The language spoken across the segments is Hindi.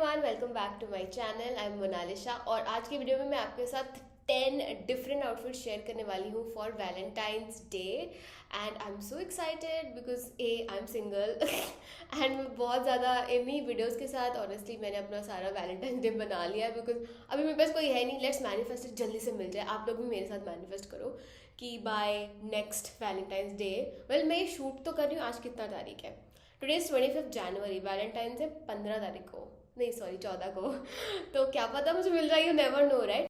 Everyone, welcome back to my channel. I am Monalisa और आज की वीडियो में मैं आपके साथ 10 डिफरेंट आउटफिट शेयर करने वाली हूँ for Valentine's day. And I am so excited because I am single and मैं बहुत ज़्यादा इन्हीं वीडियोज़ के साथ ऑनेस्टली मैंने अपना सारा वैलेंटाइंस डे बना लिया है बिकॉज अभी मेरे पास कोई है नहीं। लेट्स मैनिफेस्ट जल्दी से मिल जाए। आप लोग भी मेरे साथ मैनिफेस्ट करो कि by next Valentine's day, well मैं शूट तो कर रही हूँ। आज कितना तारीख है? Today is 25 January. वैलेंटाइन से 15 तारीख को, नहीं सॉरी 14 को। तो क्या पता मुझे मिल रहा है, यू नेवर नो राइट।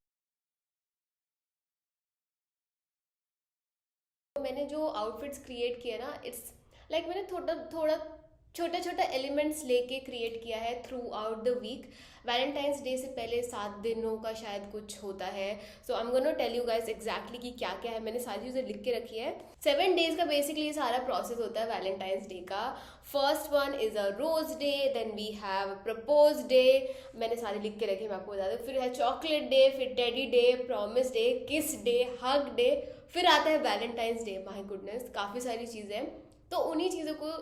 मैंने जो आउटफिट्स क्रिएट किया ना, इट्स लाइक मैंने थोड़ा थोड़ा छोटा छोटा एलिमेंट्स लेके क्रिएट किया है throughout the week. Valentine's Day से पहले 7 दिनों का शायद कुछ होता है। So I am gonna tell you guys exactly कि क्या क्या है। मैंने सारी चीज़ें लिख के रखी है। 7 डेज का बेसिकली ये सारा प्रोसेस होता है वैलेंटाइंस डे का। First one is a rose day, then we have propose day. मैंने सारे लिख के रखे, मैं आपको बता दूँ। फिर है चॉकलेट डे, फिर टेडी डे, प्रॉमिस डे, किस डे, हग डे, फिर आता है वैलेंटाइंस डे। माय गुडनेस, काफ़ी सारी चीज़ें हैं। तो उन्हीं चीज़ों को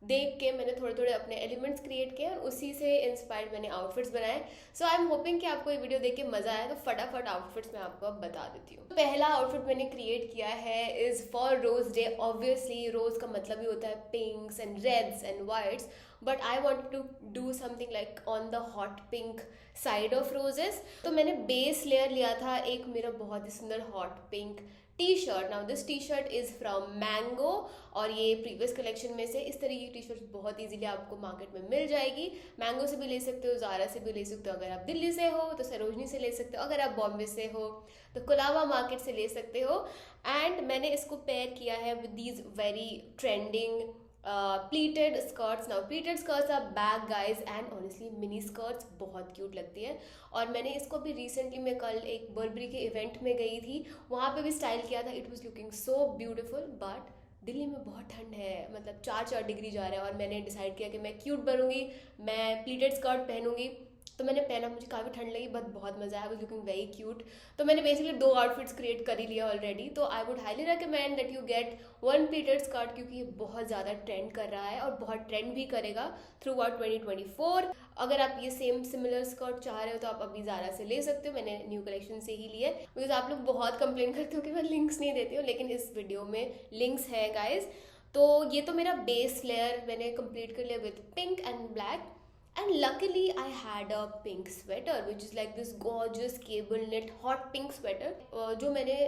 देख के मैंने थोड़े थोड़े अपने एलिमेंट्स क्रिएट किए और उसी से इंस्पायर्ड मैंने आउटफिट्स बनाए। सो आई एम होपिंग कि आपको ये वीडियो देख के मजा आया। तो फटाफट आउटफिट्स मैं आपको अब बता देती हूँ। पहला आउटफिट मैंने क्रिएट किया है is for rose day. Obviously rose का मतलब ही होता है pinks and reds and whites, but I want to do something like on the hot pink side of roses. तो मैंने बेस लेयर लिया था एक मेरा बहुत ही सुंदर hot pink T shirt. Now this T shirt is from mango और ये प्रीवियस कलेक्शन में से। इस तरह की टी शर्ट बहुत इजीली आपको मार्केट में मिल जाएगी। मैंगो से भी ले सकते हो, ज़ारा से भी ले सकते हो। अगर आप दिल्ली से हो तो सरोजनी से ले सकते हो। अगर आप बॉम्बे से हो तो कोलाबा मार्केट से ले सकते हो। एंड मैंने इसको पेयर किया है with these very trending pleated skirts. Now pleated skirts are back guys and honestly mini skirts बहुत क्यूट लगती है। और मैंने इसको भी रिसेंटली, मैं कल एक बर्बरी के इवेंट में गई थी, वहाँ पे भी स्टाइल किया था। It was looking so beautiful. But Delhi में बहुत ठंड है, मतलब 4 डिग्री जा रहा है और मैंने डिसाइड किया कि मैं क्यूट बनूंगी, मैं प्लीटेड स्कर्ट पहनूंगी। तो मैंने पहना, मुझे काफ़ी ठंड लगी बट बहुत मज़ा आया। I was looking very cute. तो मैंने बेसिकली 2 आउटफिट्स क्रिएट कर ही लिया ऑलरेडी। तो I would highly recommend that you get one pleated skirt, क्योंकि ये बहुत ज़्यादा ट्रेंड कर रहा है और बहुत ट्रेंड भी करेगा थ्रू आउट 2024। अगर आप ये सेम सिमिलर स्कर्ट चाह रहे हो तो आप अभी ज़ारा से ले सकते हो। मैंने न्यू कलेक्शन से ही लिए बिकॉज आप लोग बहुत कंप्लेन करते हो कि मैं लिंक्स नहीं देती हूँ, लेकिन इस वीडियो में लिंक्स है गाइज। तो ये तो मेरा बेस लेयर मैंने कंप्लीट कर लिया with pink and black. And luckily I had a pink sweater which is like this gorgeous cable knit hot pink sweater जो मैंने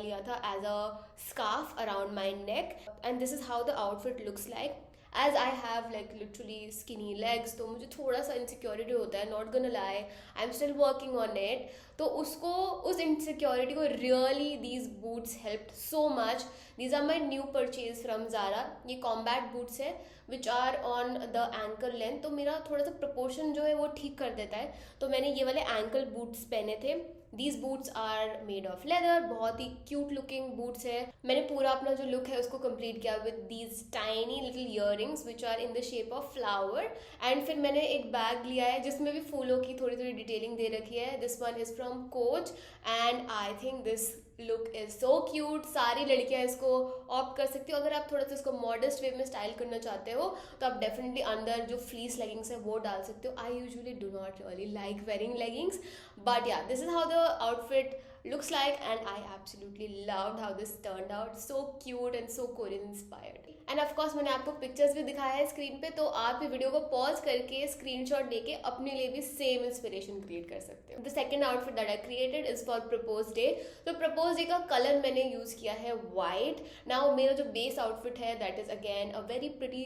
लिया था as a scarf around my neck, and this is how the outfit looks like. As I have like literally skinny legs, तो मुझे थोड़ा सा इनसिक्योरिटी होता है, नॉट गonna lie, I am still working on it. तो उसको, उस इनसिक्योरिटी को really these boots helped so much. These are my new purchase from Zara. ये कॉम्बैट बूट्स है which are on the ankle length. तो मेरा थोड़ा सा प्रपोर्शन जो है वो ठीक कर देता है। तो मैंने ये वाले एंकल बूट्स पहने थे। These boots are made of leather, बहुत ही क्यूट लुकिंग बूट्स है। मैंने पूरा अपना जो लुक है उसको कंप्लीट किया with these tiny little earrings which are in the shape of flower. And फिर मैंने एक बैग लिया है जिसमें भी फूलों की थोड़ी थोड़ी डिटेलिंग दे रखी है। This one is from coach and I think this look is so cute. सारी लड़कियां इसको ऑप्ट कर सकती हो। अगर आप थोड़ा सा इसको मॉडेस्ट वे में स्टाइल करना चाहते हो तो आप डेफिनेटली अंदर जो फ्लीस लेगिंग्स है वो डाल सकते हो। I usually do not really like wearing leggings, but yeah this is how the outfit looks like and I absolutely loved how this turned out. So cute and so Korean inspired. End of course मैंने आपको पिक्चर्स भी दिखाया है स्क्रीन पे, तो आप ये वीडियो को पॉज करके स्क्रीनशॉट लेके अपने लिए भी सेम इंस्पिरेशन क्रिएट कर सकते हो। The second outfit that I created is for propose day. तो प्रपोज डे का कलर मैंने यूज किया है वाइट। नाउ मेरा जो बेस आउटफिट है that is again a very pretty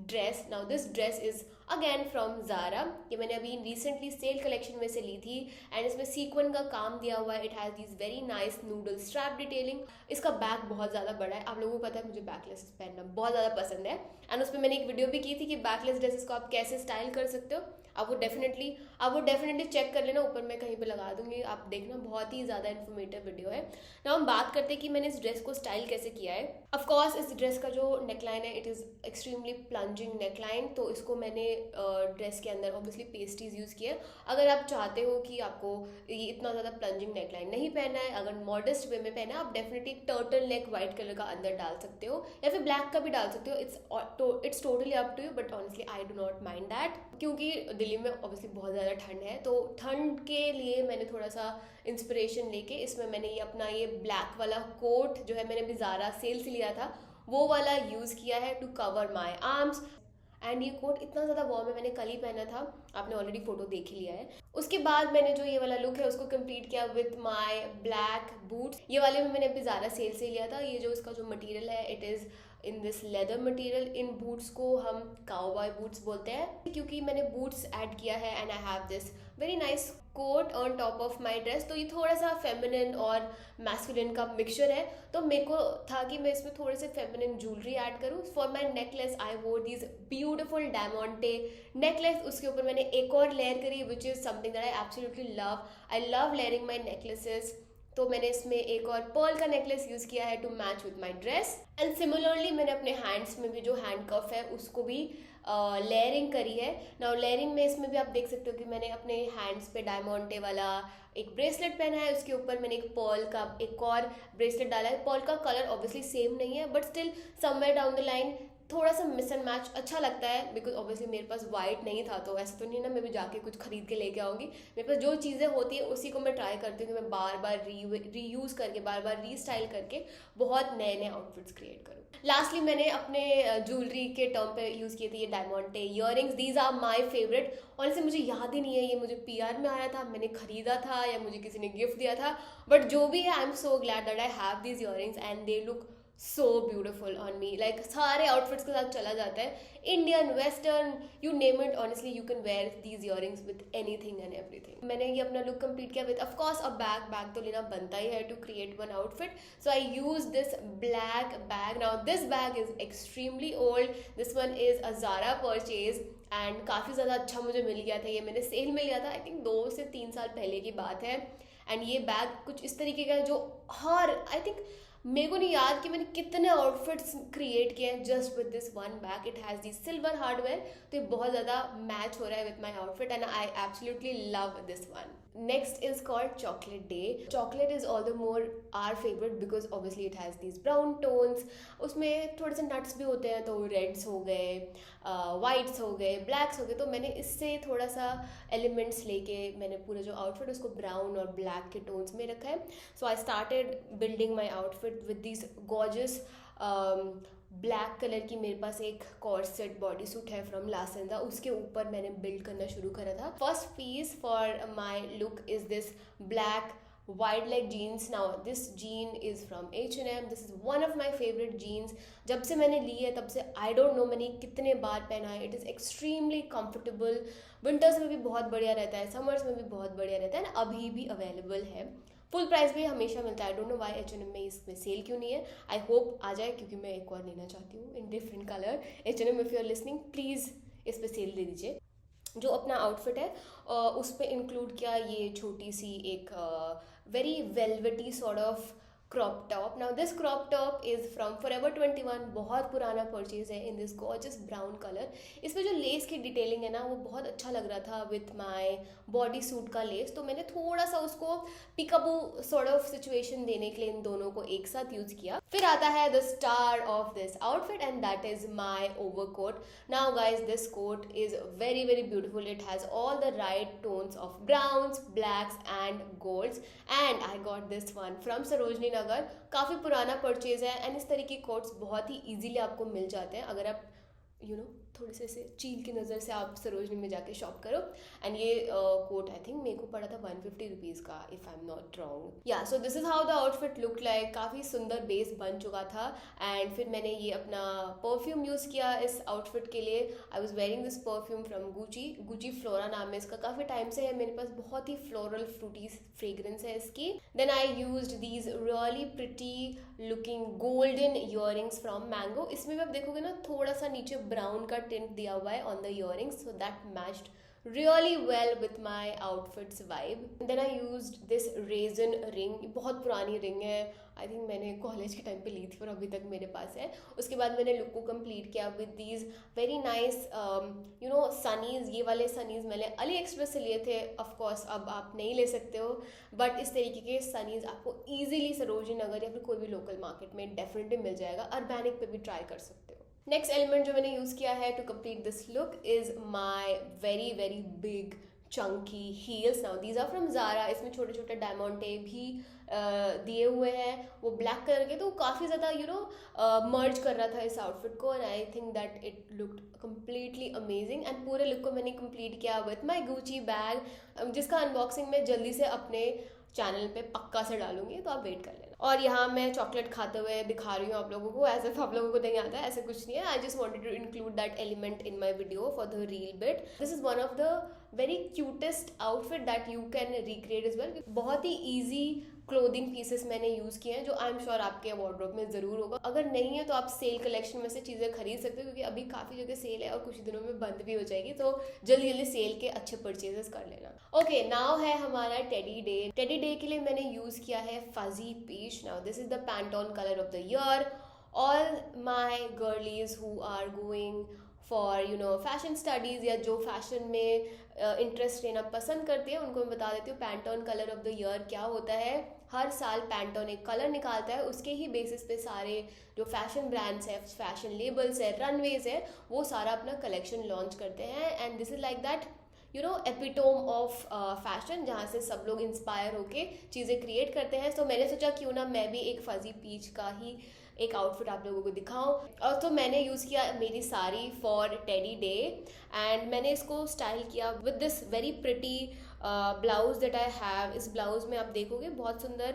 dress. Now this dress is again from Zara. ये मैंने अभी रिसेंटली सेल कलेक्शन में से ली थी एंड इसमें सीक्वेंट का काम दिया हुआ है। It has this very nice noodle strap detailing. इसका बैक बहुत ज़्यादा बड़ा है। आप लोगों को पता है मुझे बैकलेसेस पहनना बहुत ज़्यादा पसंद है एंड उस पर मैंने एक वीडियो भी की थी कि बैकलेस ड्रेसेस को आप कैसे स्टाइल कर सकते हो। आप वो डेफिनेटली चेक कर लेना, ऊपर मैं कहीं पे लगा दूंगी, आप देखना, बहुत ही ज़्यादा इन्फॉर्मेटिव वीडियो है। ना हम बात करते हैं कि मैंने इस ड्रेस को स्टाइल कैसे किया है। ऑफकोर्स इस ड्रेस का जो नेकलाइन है it is extremely plunging neckline. तो इसको मैंने ड्रेस के अंदर ऑब्वियसली पेस्ट्रीज यूज़ किए। अगर आप चाहते हो कि आपको ये इतना ज़्यादा प्लंजिंग नेकलाइन नहीं पहनना है, अगर मॉडेस्ट वे में पहना है, आप definitely turtle neck white colour का अंदर डाल सकते हो या फिर ब्लैक का भी डाल सकते हो। It's totally up to you, but honestly I do not mind that, क्योंकि दिल्ली में ऑब्वियसली बहुत ज़्यादा ठंड है। तो ठंड के लिए मैंने थोड़ा सा इंस्पिरेशन लेके इसमें मैंने ये अपना ये ब्लैक वाला कोट जो है, मैंने अभी ज़ारा सेल से लिया था, वो वाला यूज़ किया है to cover my arms. And ये कोट इतना ज़्यादा वार्म है, मैंने कल ही पहना था, आपने ऑलरेडी फोटो देख ही लिया है। उसके बाद मैंने जो ये वाला लुक है उसको कंप्लीट किया विथ माय ब्लैक बूट्स। ये वाले में मैंने अभी ज़्यादा सेल से लिया था। ये जो इसका जो मटेरियल है, it is in this leather material. In boots को हम काउबॉय बूट्स बोलते हैं, क्योंकि मैंने बूट्स ऐड किया है and I have this very nice quote on top of my dress. तो ये थोड़ा सा फेमिनिन और मैस्कुलिन का मिक्सचर है, तो मेरे को था कि मैं इसमें थोड़े से फेमिनिन ज्वेलरी ऐड करूँ। फॉर माई नेकलेस आई वोर दीज ब्यूटिफुल डायमंडे नेकलेस। उसके ऊपर मैंने एक और लेयर करी which is something that I absolutely love. I love layering my necklaces. तो मैंने इसमें एक और पर्ल का नेकलेस यूज़ किया है to match with my dress. And similarly मैंने अपने हैंड्स में भी जो हैंड कफ है उसको भी लेयरिंग करी है। नाउ लेयरिंग में इसमें भी आप देख सकते हो कि मैंने अपने हैंड्स पे डायमंडे वाला एक ब्रेसलेट पहना है, उसके ऊपर मैंने एक पर्ल का एक और ब्रेसलेट डाला है। पर्ल का कलर ऑब्वियसली सेम नहीं है, but still somewhere down the line थोड़ा सा मिस एंड मैच अच्छा लगता है, बिकॉज ऑब्वियसली मेरे पास वाइट नहीं था, तो ऐसा तो नहीं ना मैं भी जाके कुछ खरीद के लेके आऊँगी। मेरे पास जो चीज़ें होती है उसी को मैं ट्राई करती हूँ कि मैं बार बार रीयूज़ करके, बार बार रीस्टाइल करके बहुत नए नए आउटफिट्स क्रिएट करूँ। लास्टली मैंने अपने ज्वेलरी के टर्म पे यूज़ किए थे ये diamante earrings. These are my favourite. Honestly मुझे याद ही नहीं है ये मुझे PR में आया था, मैंने खरीदा था या मुझे किसी ने गिफ्ट दिया था, बट जो भी है I am so glad that I have these earrings and they look so beautiful on me. Like सारे आउटफिट्स के साथ चला जाता है, Indian western you name it. Honestly you can wear these earrings with anything and everything. मैंने ये अपना लुक कंप्लीट किया with of course a bag तो लेना बनता ही है to create one outfit. So I use this black bag. Now this bag is extremely old, this one is a Zara purchase and काफ़ी ज़्यादा अच्छा मुझे मिल गया था। ये मैंने सेल में लिया था, आई थिंक 2 से 3 साल पहले की बात है। एंड ये बैग कुछ इस तरीके का है जो हर आई थिंक मेरे को नहीं याद कि मैंने कितने आउटफिट्स क्रिएट किए हैं just with this one bag. It has the silver hardware, तो ये बहुत ज़्यादा मैच हो रहा है with my outfit and I absolutely love this one. Next is called chocolate day. Chocolate is all the more our favourite because obviously it has these brown tones. उसमें थोड़े से नट्स भी होते हैं, तो रेड्स हो गए, वाइट्स हो गए, ब्लैक्स हो गए। तो मैंने इससे थोड़ा सा एलिमेंट्स लेके मैंने पूरा जो आउटफिट उसको ब्राउन और ब्लैक के टोन्स में रखा है। So I started building my outfit with this gorgeous black colour की मेरे पास एक कॉर्सेट बॉडी सूट है फ्रॉम लासेंदा, उसके ऊपर मैंने बिल्ड करना शुरू करा था। First piece for my look is this black wide leg jeans. Now this jean is from H&M. This is one of my favorite jeans. जब से मैंने ली है तब से I don't know मैंने कितने बार पहना है। It is extremely comfortable. Winters में भी बहुत बढ़िया रहता है, समर्स में भी बहुत बढ़िया रहता है, अभी भी अवेलेबल है। फुल प्राइस भी हमेशा मिलता है। I don't know why H&M में इसमें सेल क्यों नहीं है। आई होप आ जाए, क्योंकि मैं एक और लेना चाहती हूँ in different colour. H&M if you are listening, please इस पर सेल दे दीजिए। जो अपना आउटफिट है उस पर इंक्लूड किया ये छोटी सी एक very velvety sort of crop top. Now this crop top is from Forever 21, बहुत पुराना परचेज है in this gorgeous brown colour. इसमें जो लेस की डिटेलिंग है ना वो बहुत अच्छा लग रहा था विथ माई बॉडी सूट का लेस, तो मैंने थोड़ा सा उसको पिकअप सॉर्ट ऑफ सिचुएशन देने के लिए इन दोनों को एक साथ यूज़ किया। फिर आता है the star of this outfit and that is my overcoat. Now guys this coat is very very beautiful. It has all the right tones of browns, blacks and golds and I got this one from Sarojini Nagar. काफ़ी पुराना परचेज है एंड इस तरीके कोट्स बहुत ही इजीली आपको मिल जाते हैं अगर आप थोड़े से चील की नज़र से आप सरोजनी में जाके शॉप करो। एंड ये कोट आई थिंक मेरे को पड़ा था 150 रुपीज़ का, if I am not wrong. Yeah so this is how the outfit look like. काफ़ी सुंदर बेस बन चुका था एंड फिर मैंने ये अपना परफ्यूम यूज़ किया इस आउटफिट के लिए। I was wearing this perfume from Gucci flora नाम है इसका, काफ़ी टाइम से है मेरे पास, बहुत ही फ्लोरल फ्रूटी फ्रेग्रेंस है इसकी। Then I used these really pretty looking golden earrings from Mango. इसमें भी आप देखोगे ना थोड़ा सा नीचे ब्राउन का टिंट दिया हुआ है on the earrings, so that matched really well with my outfit's vibe. Then I used this raisin ring, बहुत पुरानी रिंग है, आई थिंक मैंने कॉलेज के टाइम पे ली थी और अभी तक मेरे पास है. उसके बाद मैंने लुक को कंप्लीट किया with these very nice Sunny's. ये वाले सनीज मैंने अली एक्सप्रेस से लिए थे, ऑफ कोर्स अब आप नहीं ले सकते हो, बट इस तरीके के सनीज आपको ईजिली सरोजिनी नगर या फिर कोई भी लोकल मार्केट में डेफिनेटली मिल जाएगा. अर्बैनिक पे भी ट्राई कर सकते हो. नेक्स्ट एलिमेंट जो मैंने यूज़ किया है to complete this look is my very very big chunky heels. Now these are from Zara. इसमें छोटे छोटे डायमंडे भी दिए हुए हैं, वो ब्लैक कलर के, तो काफ़ी ज़्यादा मर्ज कर रहा था इस आउटफिट को. And I think that it looked completely amazing. And पूरे लुक को मैंने कंप्लीट किया विथ माई गुची बैग, जिसका अनबॉक्सिंग मैं जल्दी से अपने चैनल पे पक्का से डालूंगी, तो आप वेट कर लेना. और यहाँ मैं चॉकलेट खाते हुए दिखा रही हूँ आप लोगों को, ऐसे आप लोगों को नहीं आता है, ऐसे कुछ नहीं है. I just wanted to include that element in my video for the reel bit. This is one of the very cutest outfit that you can recreate as well. बहुत ही ईजी क्लोथिंग पीसेस मैंने यूज़ किए हैं जो आई एम श्योर आपके वार्डरोब में ज़रूर होगा. अगर नहीं है तो आप सेल कलेक्शन में से चीज़ें खरीद सकते हो, क्योंकि अभी काफ़ी जगह सेल है और कुछ दिनों में बंद भी हो जाएगी, तो जल्दी जल्दी सेल के अच्छे परचेजेस कर लेना. ओके, नाउ है हमारा टेडी डे. टेडी डे के लिए मैंने यूज़ किया है fuzzy peach. Now this is the Pantone colour of the year. All my girlies who are going for fashion studies या जो फैशन में इंटरेस्ट लेना पसंद करते हैं, उनको मैं बता देती हूँ Pantone colour of the year क्या होता है. हर साल पैंटोन एक कलर निकालता है, उसके ही बेसिस पे सारे जो फैशन ब्रांड्स है, फैशन लेबल्स है, रनवेज है, वो सारा अपना कलेक्शन लॉन्च करते हैं. And this is like that epitome of fashion, जहाँ से सब लोग इंस्पायर होके चीज़ें क्रिएट करते हैं. तो मैंने सोचा क्यों ना मैं भी एक फजी पीच का ही एक आउटफिट आप लोगों को दिखाऊं. और तो मैंने यूज़ किया मेरी sari for teddy day, and मैंने इसको स्टाइल किया with this very pretty blouse that I have. इस ब्लाउज में आप देखोगे बहुत सुंदर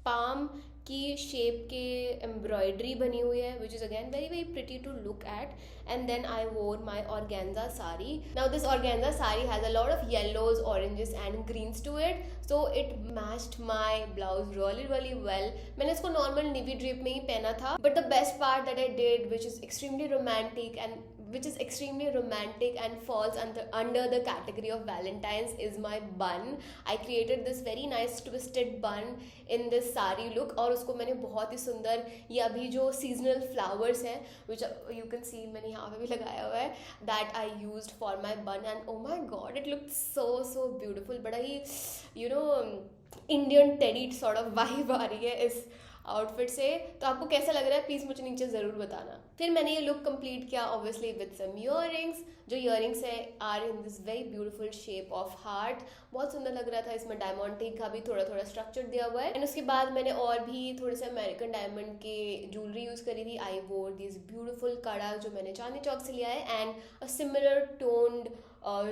पाम की शेप के एम्ब्रॉयडरी बनी हुई है, which is again very very pretty to look at. And then I wore my organza sari. Now this organza sari has a lot of yellows, oranges and greens to it, so it matched my blouse really really well. मैंने इसको normal navy drape में ही पहना था, but the best part that I did, which is extremely romantic and falls under the category of Valentine's, is my bun. I created this very nice twisted bun in this sari look, और उसको मैंने बहुत ही सुंदर, ये अभी जो seasonal flowers हैं which you can see मैंने यहाँ पे भी लगाया हुआ है, that I used for my bun, and oh my god it looked so beautiful. बड़ा ही Indian teddy sort of vibe आ रही है इस आउटफिट से. तो आपको कैसा लग रहा है प्लीज़ मुझे नीचे ज़रूर बताना. फिर मैंने ये लुक कंप्लीट किया ऑब्वियसली विद सम ईयरिंग्स. जो ईयरिंग्स है are in this very beautiful shape of heart. बहुत सुंदर लग रहा था. इसमें डायमंड का भी थोड़ा थोड़ा स्ट्रक्चर दिया हुआ है. एंड उसके बाद मैंने और भी थोड़े से अमेरिकन डायमंड के ज्वेलरी यूज़ करी थी. आई वोर दिस ब्यूटीफुल कड़ा जो मैंने चांदनी चौक से लिया है, and a similar toned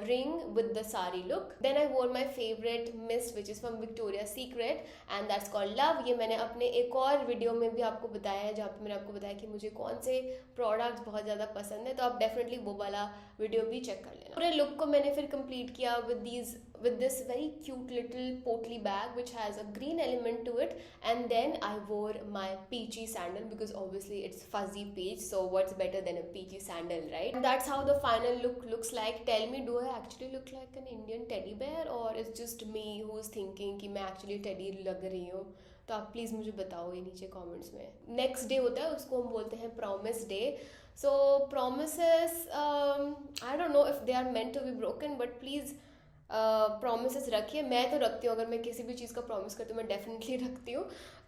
ring with the sari look. Then I wore my favorite mist which is from Victoria's Secret, and that's called Love. ये मैंने अपने एक और वीडियो में भी आपको बताया है, जहाँ पे मैंने आपको बताया कि मुझे कौन से प्रोडक्ट्स बहुत ज़्यादा पसंद है, तो आप डेफिनेटली वो वाला वीडियो भी चेक कर लेना. पूरे लुक को मैंने फिर कंप्लीट किया with this very cute little potly bag which has a green element to it, and then I wore my peachy sandal because obviously it's fuzzy peach, so what's better than a peachy sandal, right? And that's how the final look looks like. Tell me, do I actually look like an Indian teddy bear, or it's just me who's thinking कि मैं actually teddy लग रही हूँ? तो आप प्लीज़ मुझे बताओ ये नीचे कमेंट्स में. नेक्स्ट डे होता है, उसको हम बोलते हैं promise day. So promises, I don't know if they are meant to be broken, but please promises रखिए. मैं तो रखती हूँ, अगर मैं किसी भी चीज़ का प्रॉमिस करती हूँ मैं डेफिनेटली रखती हूँ.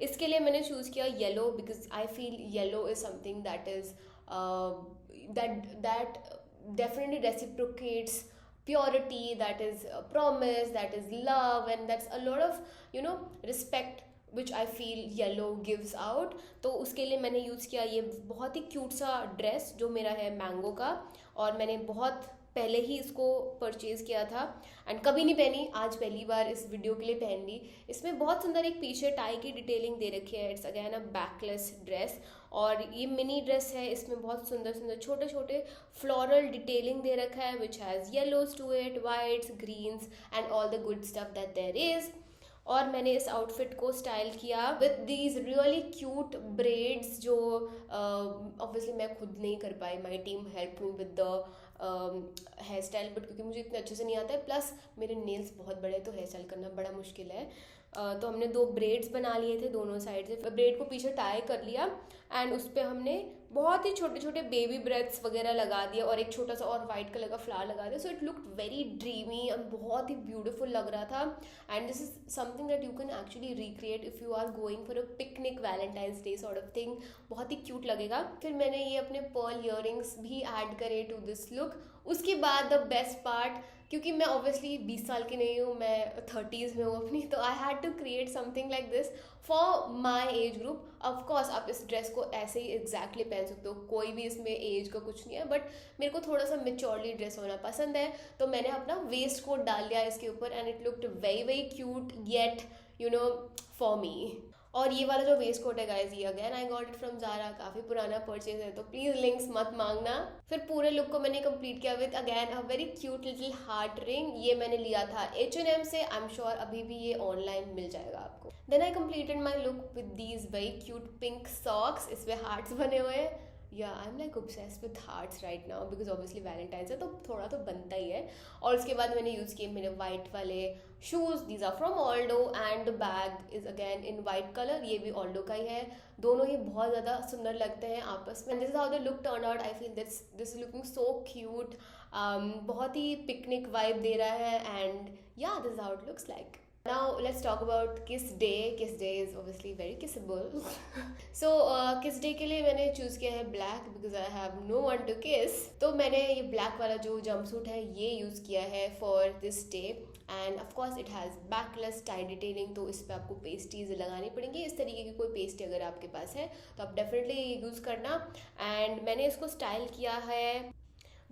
इसके लिए मैंने चूज़ किया yellow, because I feel yellow is something that is that definitely reciprocates purity, that is a promise, that is love, and that's a lot of respect which I feel yellow gives out. तो उसके लिए मैंने यूज़ किया ये बहुत ही क्यूट सा ड्रेस जो मेरा है मैंगो का, और मैंने बहुत पहले ही इसको परचेज़ किया था एंड कभी नहीं पहनी, आज पहली बार इस वीडियो के लिए पहन ली. इसमें बहुत सुंदर एक पीछे टाई की डिटेलिंग दे रखी है. It's again a backless dress, और ये मिनी ड्रेस है. इसमें बहुत सुंदर सुंदर छोटे छोटे फ्लोरल डिटेलिंग दे रखा है which has yellows to it, whites, greens and all the good stuff that there is. और मैंने इस आउटफिट को स्टाइल किया with these really cute braids जो ऑब्वियसली मैं खुद नहीं कर पाई. My team help me with the hairstyle, but क्योंकि मुझे इतने अच्छे से नहीं आता है, प्लस मेरे नेल्स बहुत बड़े हैं तो हेयर स्टाइल करना बड़ा मुश्किल है। तो हमने 2 ब्रेड्स बना लिए थे दोनों साइड से, ब्रेड को पीछे टाई कर लिया एंड उस पर हमने बहुत ही छोटे छोटे बेबी ब्रेथ्स वगैरह लगा दिया और एक छोटा सा और वाइट कलर का फ्लावर लगा दिया। So it looked very dreamy and बहुत ही ब्यूटीफुल लग रहा था। And this is something that you can actually recreate if you are going for a picnic Valentine's day sort of thing. बहुत ही क्यूट लगेगा। फिर मैंने ये अपने पर्ल इयररिंग्स भी ऐड करे टू दिस लुक। उसके बाद द बेस्ट पार्ट, क्योंकि मैं ऑब्वियसली 20 साल की नहीं हूँ, मैं 30s में हूँ अपनी, तो I had to create something like this for my age group. Of course आप इस ड्रेस को ऐसे ही एग्जैक्टली पहन सकते हो, कोई भी इसमें एज का कुछ नहीं है, बट मेरे को थोड़ा सा मेच्योरली ड्रेस होना पसंद है, तो मैंने अपना वेस्ट कोट डाल लिया इसके ऊपर and it looked very very cute yet you know for me. और ये वाला जो वेस्ट कोट है गाइज, ये again I got it from Zara, काफ़ी पुराना परचेज है, तो प्लीज़ लिंक्स मत मांगना। फिर पूरे लुक को मैंने कंप्लीट किया with again a very cute little heart ring. ये मैंने लिया था H&M से, आई एम श्योर अभी भी ये ऑनलाइन मिल जाएगा आपको। Then I completed my look with these very cute pink socks, इसमें हार्ट्स बने हुए हैं। Yeah I am like obsessed with hearts right now because obviously Valentine's है तो थोड़ा तो बनता ही है। और उसके बाद मैंने यूज़ किए मेरे वाइट वाले shoes, these are from Aldo and the bag is again in white colour, ये भी ऑल्डो का ही है। दोनों ही बहुत ज़्यादा सुंदर लगते हैं आपस में। This is how the look turn out. I feel this looking so cute, बहुत ही पिकनिक वाइब दे रहा है एंड या this how it looks like. Now let's talk about Kiss Day. Kiss Day is obviously very kissable. So Kiss Day के लिए मैंने चूज़ किया है black because I have no one to kiss. तो मैंने ये ब्लैक वाला जो जंपसूट है ये यूज़ किया है for this day and of course it has backless tie detailing, तो इस पर आपको पेस्टीज लगानी पड़ेंगी। इस तरीके की कोई पेस्टी अगर आपके पास है तो आप डेफिनेटली ये यूज़ करना। एंड मैंने इसको स्टाइल किया है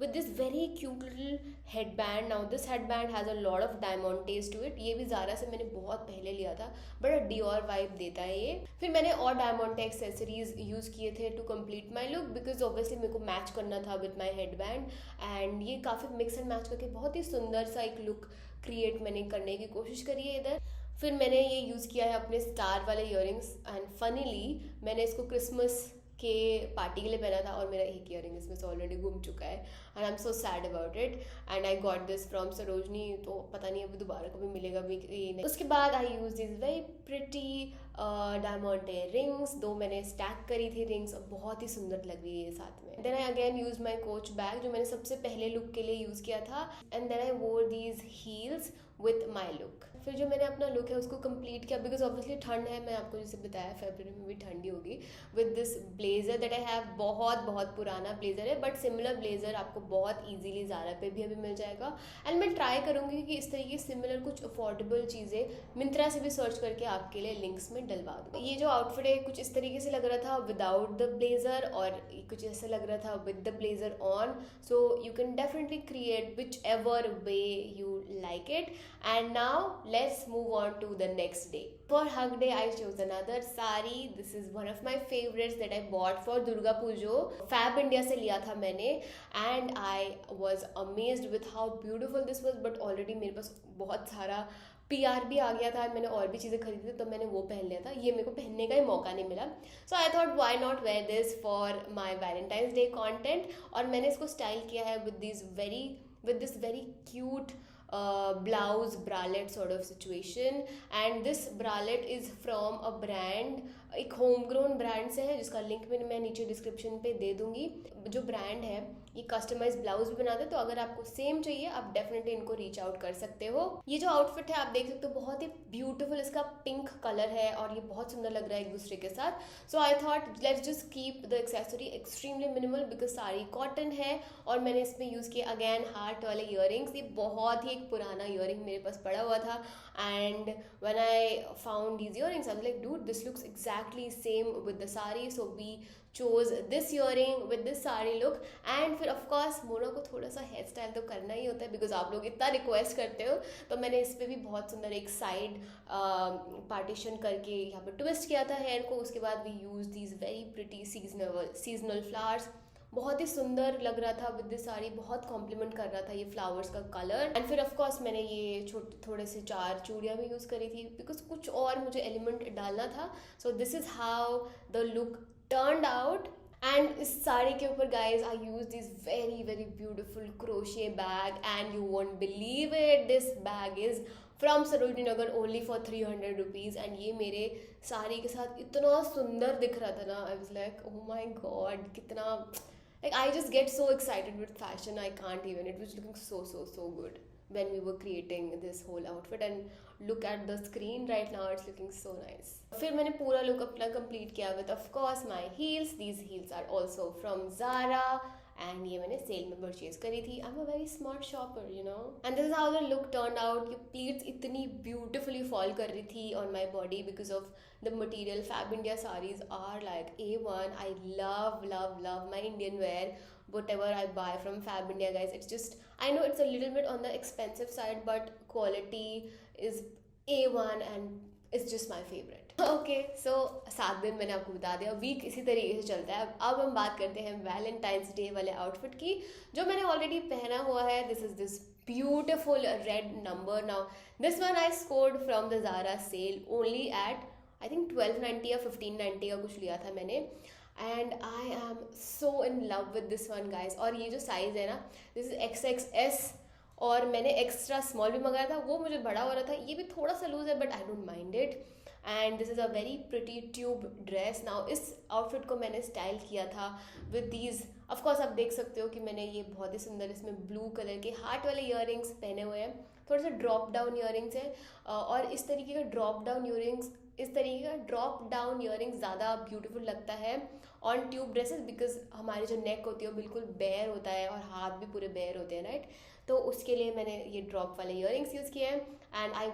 with this very cute little headband. Now this headband has a lot of diamantes to it. ये भी ज़ारा से मैंने बहुत पहले लिया था, बड़ा डियोर वाइब देता है ये। फिर मैंने और डायमंड एक्सेसरीज यूज़ किए थे to complete my look because obviously मेरे को मैच करना था विद माई हेडबैंड एंड ये काफ़ी मिक्स एंड मैच करके बहुत ही सुंदर सा एक लुक क्रिएट मैंने करने की कोशिश करी है इधर। फिर मैंने ये यूज़ किया है अपने स्टार वाले इयररिंग्स एंड फनीली मैंने इसको क्रिसमस के पार्टी के लिए पहना था और मेरा एक इयररिंग इसमें से ऑलरेडी घूम चुका है and I am so sad about it and I got this from Sarojini, तो पता नहीं अभी दोबारा कभी मिलेगा भी ये नहीं। उसके बाद I use this very pretty diamond rings, 2 मैंने स्टैक करी थी रिंग्स और बहुत ही सुंदर लग रही है ये साथ में। Then I again use my Coach bag जो मैंने सबसे पहले लुक के लिए यूज़ किया था एंड देन आई वोर these heels with my look. फिर जो मैंने अपना लुक है उसको कंप्लीट किया बिकॉज ऑब्वियसली ठंड है, मैं आपको जैसे बताया फरवरी में भी ठंडी होगी, with this blazer that I have. बहुत पुराना ब्लेजर है बट सिमिलर ब्लेजर आपको बहुत इजीली ज़ारा पे भी अभी मिल जाएगा एंड मैं ट्राई करूँगी कि इस तरीके सिमिलर कुछ अफोर्डेबल चीज़ें मिंत्रा से भी सर्च करके आपके लिए लिंक्स में डलवा दूँ। ये जो आउटफिट है कुछ इस तरीके से लग रहा था विदाउट द ब्लेजर और कुछ ऐसा लग रहा था with the blazer on, so you can definitely create which ever way you like it. And now let's move on to the next day. For Hug Day I chose another sari. This is one of my favorites that I bought for Durga Pujo. Fab India से लिया था मैंने and I was amazed with how beautiful this was. But already मेरे पास बहुत सारा PR भी आ गया था, मैंने और भी चीज़ें खरीदी थी तो मैंने वो पहन लिया था, ये मेरे को पहनने का ही मौका नहीं मिला। So I thought why not wear this for my Valentine's Day content. और मैंने इसको स्टाइल किया है with this very cute blouse bralette sort of situation and this bralette is from a brand, एक होमग्रोन ब्रांड से है जिसका लिंक मैं नीचे डिस्क्रिप्शन पे दे दूंगी। जो ब्रांड है ये कस्टमाइज ब्लाउज भी बनाते हैं, तो अगर आपको सेम चाहिए आप डेफिनेटली इनको रीच आउट कर सकते हो। ये जो आउटफिट है आप देख सकते हो बहुत ही ब्यूटीफुल इसका पिंक कलर है और ये बहुत सुंदर लग रहा है एक दूसरे के साथ। So I thought let's just keep the accessory extremely minimal because sari cotton है और मैंने इसमें यूज़ किया अगेन हार्ट वाले ईयरिंग्स। ये बहुत ही एक पुराना ईयरिंग मेरे पास पड़ा हुआ था and when I found these earrings I was like dude this looks exactly same with the sari, so we chose this earring with this sari look and फिर of course मोना को थोड़ा सा हेयर स्टाइल तो करना ही होता है बिकॉज आप लोग इतना रिक्वेस्ट करते हो, तो मैंने इस पर भी बहुत सुंदर एक साइड पार्टीशन करके यहाँ पर ट्विस्ट किया था हेयर को। उसके बाद we use these very pretty seasonal flowers, बहुत ही सुंदर लग रहा था विद दिस साड़ी, बहुत कॉम्प्लीमेंट कर रहा था ये फ्लावर्स का कलर। एंड फिर ऑफ कोर्स मैंने ये थोड़े से 4 चूड़ियाँ भी यूज़ करी थी बिकॉज कुछ और मुझे एलिमेंट डालना था। सो this is how the look turned out and इस साड़ी के ऊपर guys I use this very very beautiful crochet bag and you won't believe it, this bag is from Sarojini Nagar only for 300 rupees. And ये मेरे साड़ी के साथ इतना सुंदर दिख रहा था ना, I was like oh my God, कितना like I just get so excited with fashion, I can't even, it was looking so good when we were creating this whole outfit, and look at the screen right now, it's looking so nice. फिर मैंने पूरा लुक अपना कंप्लीट किया with of course my heels. These heels are also from Zara and ये मैंने सेल में परचेज करी थी. I'm a very smart shopper, you know. And this is how the look turned out. ये pleats इतनी beautifully fall कर रही थी on my body because of the material. Fab India sarees are like A1. I love my Indian wear. Whatever I buy from Fab India, guys, it's just, I know it's a little bit on the expensive side, but quality is A1 and it's just my favorite. Okay so 7 दिन मैंने आपको बता दिया, वीक इसी तरीके से चलता है. अब हम बात करते हैं वैलेंटाइंस डे वाले आउटफिट की, जो मैंने ऑलरेडी पहना हुआ है. This is this beautiful red number. Now this one I scored from the Zara sale only at I think 1290 या 1590 का कुछ लिया था मैंने. And I am so in love with this one guys. और ये जो साइज़ है ना, दिस इज XXS, और मैंने एक्स्ट्रा स्मॉल भी मंगाया था, वो मुझे बड़ा हो रहा था. ये भी थोड़ा सा लूज है but I don't mind it. And this is a very pretty tube dress. Now इस आउटफिट को मैंने स्टाइल किया था विद दीज, ऑफकोर्स आप देख सकते हो कि मैंने ये बहुत ही सुंदर इसमें ब्लू कलर के हार्ट वाले ईयरिंग्स पहने हुए हैं. थोड़े से ड्रॉप डाउन ईयरिंग्स हैं, और इस तरीके का ड्रॉप डाउन ईयरिंग्स ज़्यादा ब्यूटीफुल लगता है ऑन ट्यूब ड्रेसेस, बिकॉज हमारी जो नेक होती है वो बिल्कुल बेयर होता है और हाथ भी पूरे बेयर होते हैं, राइट. तो उसके लिए मैंने ये ड्रॉप वाले ईयरिंग्स यूज़ किए हैं. And I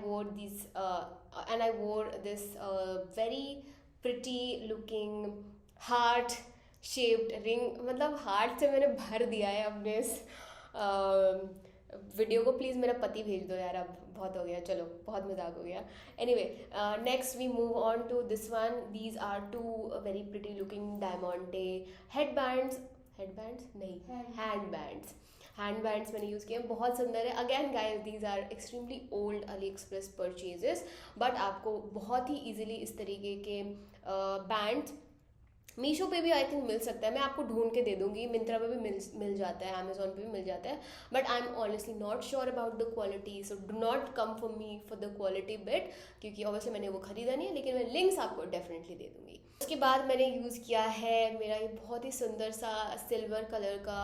wore this very pretty looking heart shaped ring. मतलब हार्ट से मैंने भर दिया है अपने इस वीडियो को. प्लीज़ मेरा पति भेज दो यार, अब बहुत हो गया, चलो बहुत मजाक हो गया. Anyway, next we move on to this one. These are two very pretty looking diamante handbands मैंने यूज़ किए हैं, बहुत सुंदर है. Again guys, these are extremely old AliExpress purchases, but आपको बहुत ही ईजिली इस तरीके के बैंड्स मीशो पे भी आई थिंक मिल सकता है. मैं आपको ढूंढ के दे दूंगी. मिंत्रा पे भी मिल जाता है, अमेजोन पे भी मिल जाता है, but I am honestly not sure about the quality, so do not come for me for the quality bit, क्योंकि ऑब्वियसली मैंने वो खरीदा नहीं है, लेकिन मैं लिंक्स आपको डेफिनेटली दे दूंगी. उसके बाद मैंने यूज़ किया है मेरा ये बहुत ही सुंदर सा सिल्वर कलर का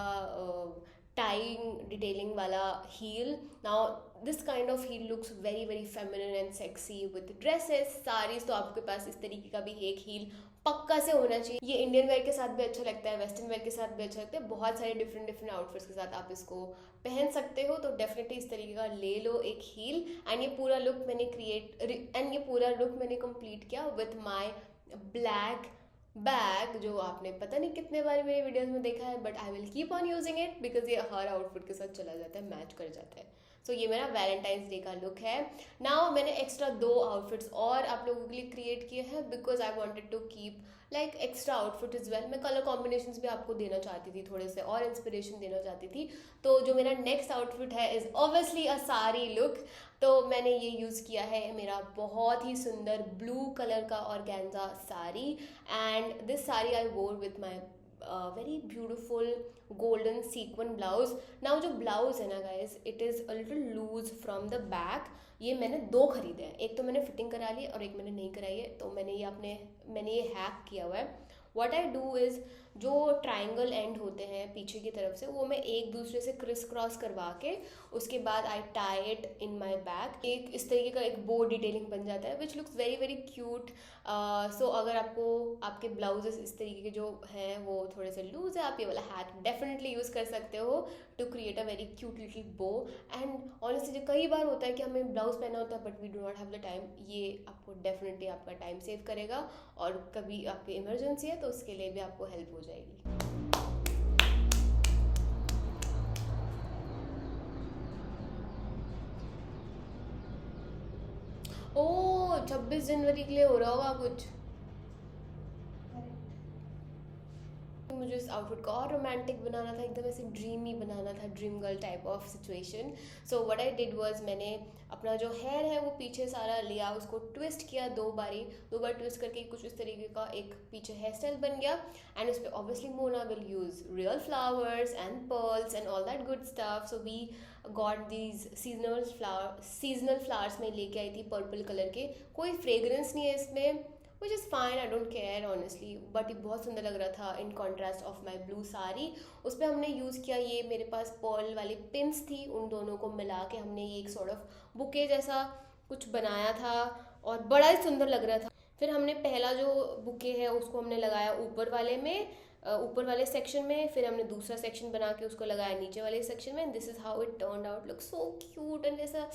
टाइंग डिटेलिंग वाला heel. Now this kind of heel looks very very feminine and sexy with dresses saris. तो आपके पास इस तरीके का भी एक हील पक्का से होना चाहिए. ये इंडियन वेयर के साथ भी अच्छा लगता है, वेस्टर्न वेयर के साथ भी अच्छा लगता है, बहुत सारे डिफरेंट आउटफिट्स के साथ आप इसको पहन सकते हो. तो डेफिनेटली इस तरीके का ले लो एक हील. एंड ये पूरा लुक मैंने कंप्लीट किया विथ माय ब्लैक बैग, जो आपने पता नहीं कितने बार मेरे वीडियोस में देखा है, but I will keep on using it because ये हर आउटफिट के साथ चला जाता है, मैच कर जाता है. सो ये मेरा वैलेंटाइंस डे का लुक है. नाउ मैंने एक्स्ट्रा 2 आउटफिट्स और आप लोगों के लिए क्रिएट किए हैं because I wanted to keep like extra outfit as well. मैं कलर कॉम्बिनेशंस भी आपको देना चाहती थी, थोड़े से और इंस्पिरेशन देना चाहती थी. तो जो मेरा नेक्स्ट आउटफिट है is obviously a sari look. तो मैंने ये यूज़ किया है मेरा बहुत ही सुंदर ब्लू कलर का organza sari. And this sari I wore with my very beautiful golden sequin blouse. Now जो ब्लाउज है ना guys, it is a little loose from the back. ये मैंने 2 खरीदे हैं, एक तो मैंने फिटिंग करा ली और एक मैंने नहीं कराई है. तो मैंने ये हैक किया हुआ है. व्हाट आई डू इज़, जो ट्राइंगल एंड होते हैं पीछे की तरफ से, वो मैं एक दूसरे से क्रिस क्रॉस करवा के उसके बाद I tie it in my back. एक इस तरीके का एक बो डिटेलिंग बन जाता है which looks very very cute. So अगर आपको आपके ब्लाउजेस इस तरीके के जो हैं वो थोड़े से लूज है, आप ये वाला हैक डेफिनेटली यूज़ कर सकते हो to create a very cute little bow. And honestly जो कई बार होता है कि हमें ब्लाउज पहना होता है but we do not have the time, ये आपको डेफिनेटली आपका टाइम सेव करेगा. और कभी आपकी इमरजेंसी है तो उसके लिए भी आपको हेल्प हो जाएगी. ओह, 26 जनवरी के लिए हो रहा होगा कुछ. मुझे इस आउटफिट को और रोमांटिक बनाना था, एकदम ऐसे ड्रीमी बनाना था, dream girl type of situation. So what I did was, मैंने अपना जो हेयर है वो पीछे सारा लिया, उसको ट्विस्ट किया 2 बार ट्विस्ट करके कुछ इस तरीके का एक पीछे हेयर स्टाइल बन गया. एंड उस पर obviously Mona will use real flowers and pearls and all that good stuff. So we got these seasonal flowers में लेके आई थी पर्पल कलर के. कोई फ्रेग्रेंस नहीं है इसमें, which is fine, I don't care honestly, but ये बहुत सुंदर लग रहा था in contrast of my blue sari. उस पर हमने यूज़ किया, ये मेरे पास पर्ल वाली पिंस थी, उन दोनों को मिला के हमने ये एक सॉर्ट ऑफ बुके जैसा कुछ बनाया था और बड़ा ही सुंदर लग रहा था. फिर हमने पहला जो बुके है उसको हमने लगाया ऊपर वाले में, ऊपर वाले सेक्शन में, फिर हमने दूसरा सेक्शन बना के उसको लगाया नीचे वाले सेक्शन में. This is how it turned out, look so cute and ऐसा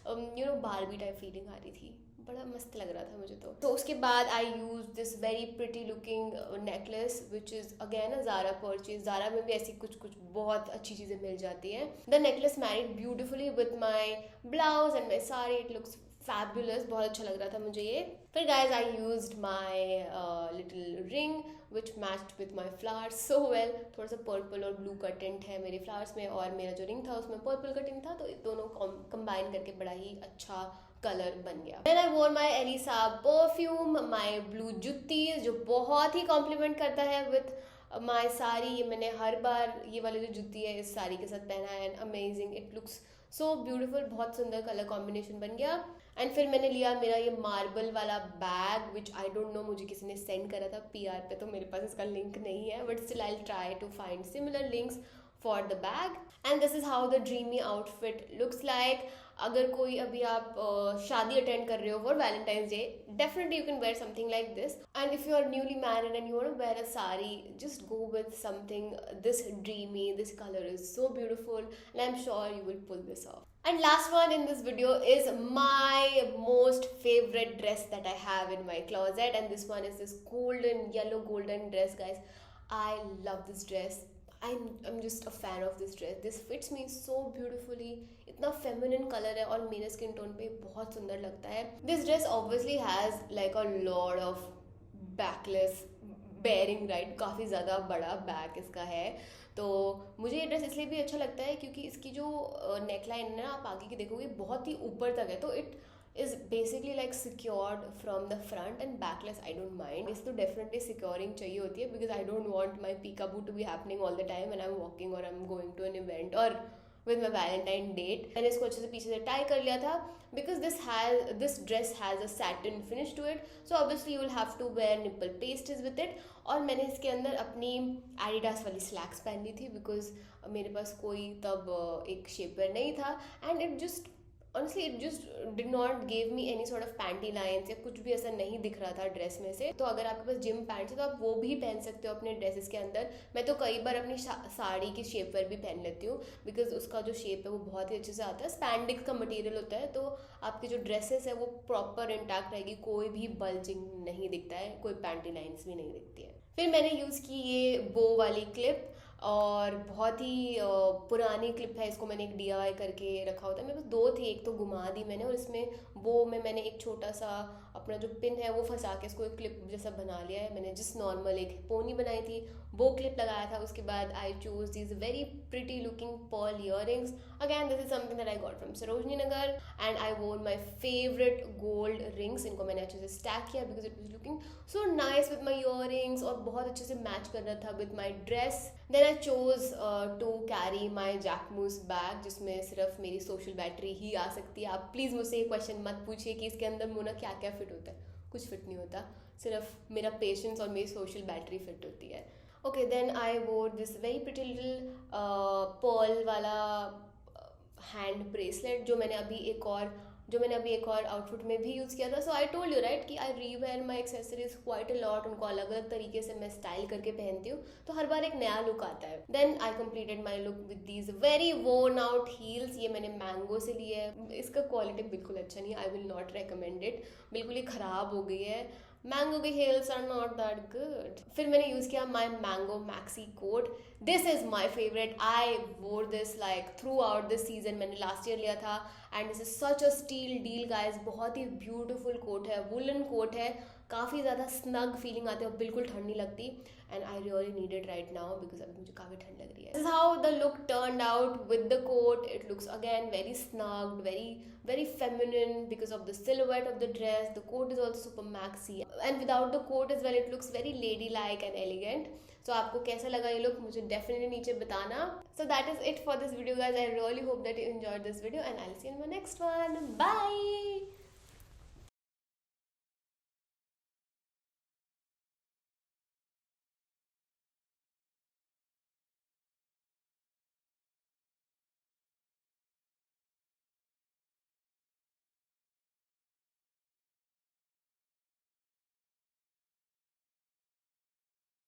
बारबी टाइप फीलिंग आ रही थी, बड़ा मस्त लग रहा था मुझे. तो उसके बाद I use this very pretty looking necklace which is again a Zara purchase. Zara में भी ऐसी कुछ बहुत अच्छी चीज़ें मिल जाती हैं. The necklace married beautifully with my blouse and my sari, it looks fabulous, बहुत अच्छा लग रहा था मुझे ये. फिर guys I used my little ring which matched with my flowers so well. थोड़ा सा पर्पल और ब्लू का टिंट है मेरे फ्लावर्स में और मेरा जो रिंग था उसमें पर्पल का टिंट था, तो दोनों कंबाइन करके बड़ा ही अच्छा कलर बन गया. Then I wore my Elisa perfume, my blue जुत्ती जो बहुत ही कॉम्प्लीमेंट करता है with my साड़ी. ये मैंने हर बार ये वाली जो जुत्ती है इस साड़ी के साथ पहना है, and amazing, it looks so beautiful, बहुत सुंदर कलर कॉम्बिनेशन बन गया. एंड फिर मैंने लिया मेरा ये मार्बल वाला bag which I don't know, मुझे किसी ने सेंड करा था PR पे, तो मेरे पास इसका लिंक नहीं है, but still I try to find similar links for the bag. And this is how the dreamy outfit looks like. अगर कोई अभी आप शादी अटेंड कर रहे हो for Valentine's day, definitely you can wear something like this. And if you are newly married and you want to wear a sari, just go with something this dreamy. This color is so beautiful and I'm sure you will pull this off. And last one in this video is my most favorite dress that I have in my closet, and this one is this yellow golden dress, guys. I love this dress. I'm just a fan of this dress. This fits me so beautifully. इतना feminine color है और मेरे skin tone पे बहुत सुंदर लगता है. This dress obviously has like a lot of backless bearing, right? काफ़ी ज़्यादा बड़ा बैक इसका है. तो मुझे ये ड्रेस इसलिए भी अच्छा लगता है क्योंकि इसकी जो नेकलाइन है ना, आप आगे की देखोगे बहुत ही ऊपर तक है, तो it is basically like secured from the front and backless. I don't mind. इस तो definitely securing चाहिए होती है because I don't want my peekaboo to be happening all the time when I'm walking or I'm going to an event or with my Valentine date. मैंने इसको अच्छे से पीछे से tie कर लिया था because this dress has a satin finish to it, so obviously you will have to wear nipple pasties with it. और मैंने इसके अंदर अपनी Adidas वाली slacks पहन ली थी because मेरे पास कोई तब एक shapewear नहीं था, and it just honestly it just did not give me any sort of panty lines या कुछ भी ऐसा नहीं दिख रहा था ड्रेस में से. तो अगर आपके पास जिम पैंट्स है तो आप वो भी पहन सकते हो अपने ड्रेसेस के अंदर. मैं तो कई बार अपनी साड़ी की शेप पर भी पहन लेती हूँ बिकॉज उसका जो शेप है वो बहुत ही अच्छे से आता है. स्पैंडिक्स का मटेरियल होता है, तो आपकी जो ड्रेसेस है वो प्रॉपर इंटैक्ट रहेगी, कोई भी बल्जिंग नहीं दिखता है, कोई पैंटी लाइन्स भी नहीं दिखती है. फिर मैंने यूज़ की ये बो वाली क्लिप, और बहुत ही पुरानी क्लिप है, इसको मैंने एक DIY करके रखा होता है. मेरे पास 2 थी, एक तो घुमा दी मैंने और इसमें वो में मैंने एक छोटा सा अपना जो पिन है वो फंसा के इसको एक क्लिप जैसा बना लिया है. मैंने जिस नॉर्मल एक पोनी बनाई थी वो क्लिप लगाया था. उसके बाद I choose this very pretty looking pearl earrings. Again this is something that I got from Sarojini Nagar and I wore my favourite gold rings. इनको मैंने अच्छे से स्टैक किया because it was looking so nice with my earrings और बहुत अच्छे से मैच कर रहा था with my dress. Then I chose to carry my Jacquemus bag जिसमें सिर्फ मेरी सोशल बैटरी ही आ सकती है. आप प्लीज़ मुझसे ये क्वेश्चन मत पूछिए कि इसके अंदर मोना क्या क्या फिट होता है. कुछ फिट नहीं होता, सिर्फ मेरा पेशेंस और मेरी सोशल बैटरी फिट होती है. Okay, then I wore this very pretty little pearl वाला हैंड ब्रेसलेट जो मैंने अभी एक और आउटफिट में भी यूज़ किया था. सो आई टोल्ड यू राइट कि आई रीवेयर माई एक्सेसरीज क्वाइट अ लॉट. उनको अलग अलग तरीके से मैं स्टाइल करके पहनती हूँ, तो हर बार एक नया लुक आता है. Then I completed my look with these very worn out heels. ये मैंने मैंगो से लिए है. इसका क्वालिटी बिल्कुल अच्छा नहीं है, I will not recommend it. बिल्कुल ही ख़राब हो गई है. मैंगो के heels are not that good. फिर मैंने यूज़ किया my mango maxi coat. This is my favorite. I wore this like throughout this season. मैंने last year लिया था and this is such a steal deal guys. बहुत ही beautiful coat है, woolen coat है, काफ़ी ज़्यादा स्नग फीलिंग आती है और बिल्कुल ठंड नहीं लगती, and I really need it right now because अभी मुझे काफ़ी ठंड लग रही है. This is how the look turned out with the coat. It looks again very snugged, very feminine because of the silhouette of the dress. The coat is also super maxi, and without the coat as well it looks very ladylike and elegant. So आपको कैसा लगा ये look मुझे definitely नीचे बताना. So that is it for this video guys. I really hope that you enjoyed this video and I'll see you in my next one. Bye.